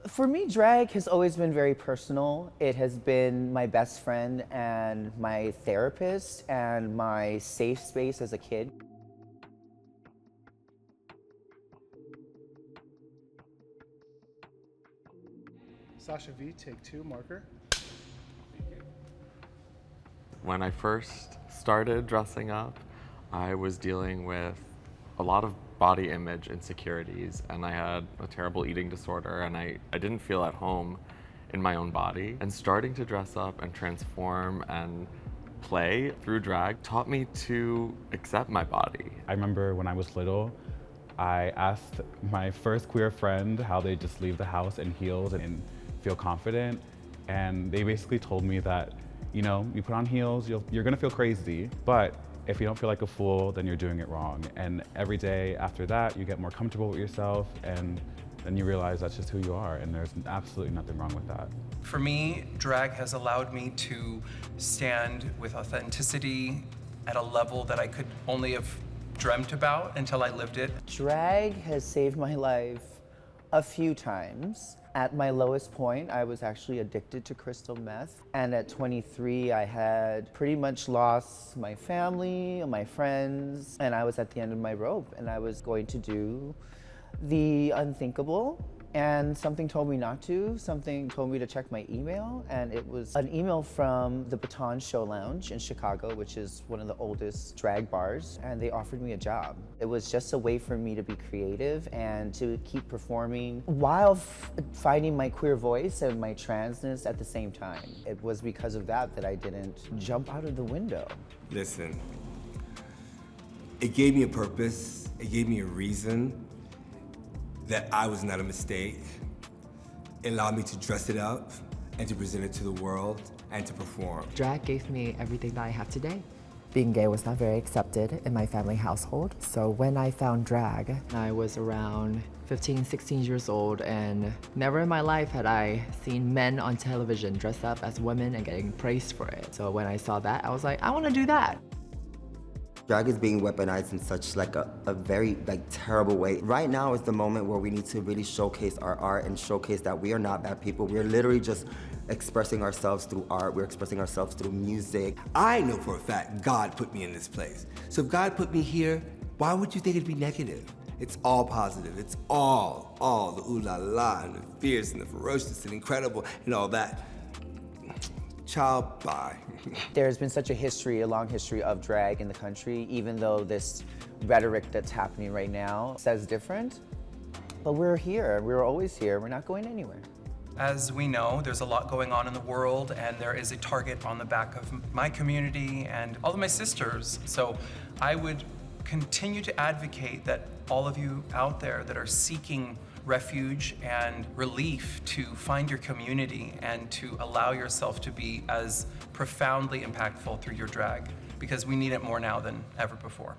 For me, drag has always been very personal. It has been my best friend and my therapist and my safe space as a kid. Sasha V, take 2, marker. When I first started dressing up, I was dealing with a lot of body image insecurities, and I had a terrible eating disorder, and I didn't feel at home in my own body. And starting to dress up and transform and play through drag taught me to accept my body. I remember when I was little, I asked my first queer friend how they just leave the house in heels and feel confident, and they basically told me that, you know, you put on heels, you're gonna feel crazy, but if you don't feel like a fool, then you're doing it wrong. And every day after that, you get more comfortable with yourself, and then you realize that's just who you are, and there's absolutely nothing wrong with that. For me, drag has allowed me to stand with authenticity at a level that I could only have dreamt about until I lived it. Drag has saved my life a few times. At my lowest point, I was actually addicted to crystal meth. And at 23, I had pretty much lost my family, my friends, and I was at the end of my rope, and I was going to do the unthinkable. And something told me not to. Something told me to check my email, and it was an email from the Baton Show Lounge in Chicago, which is one of the oldest drag bars, and they offered me a job. It was just a way for me to be creative and to keep performing while finding my queer voice and my transness at the same time. It was because of that that I didn't jump out of the window. Listen, it gave me a purpose, it gave me a reason that I was not a mistake. It allowed me to dress it up and to present it to the world and to perform. Drag gave me everything that I have today. Being gay was not very accepted in my family household, so when I found drag, I was around 15, 16 years old, and never in my life had I seen men on television dress up as women and getting praised for it. So when I saw that, I was like, I want to do that. Drag is being weaponized in such a very terrible way. Right now is the moment where we need to really showcase our art and showcase that we are not bad people. We're literally just expressing ourselves through art. We're expressing ourselves through music. I know for a fact God put me in this place. So if God put me here, why would you think it'd be negative? It's all positive. It's all the ooh la la and the fierce and the ferocious and incredible and all that. Child, bye. There's been such a long history of drag in the country, even though this rhetoric that's happening right now says different. But we're here, we're always here, we're not going anywhere. As we know, there's a lot going on in the world, and there is a target on the back of my community and all of my sisters. So I would continue to advocate that all of you out there that are seeking refuge and relief to find your community and to allow yourself to be as profoundly impactful through your drag, because we need it more now than ever before.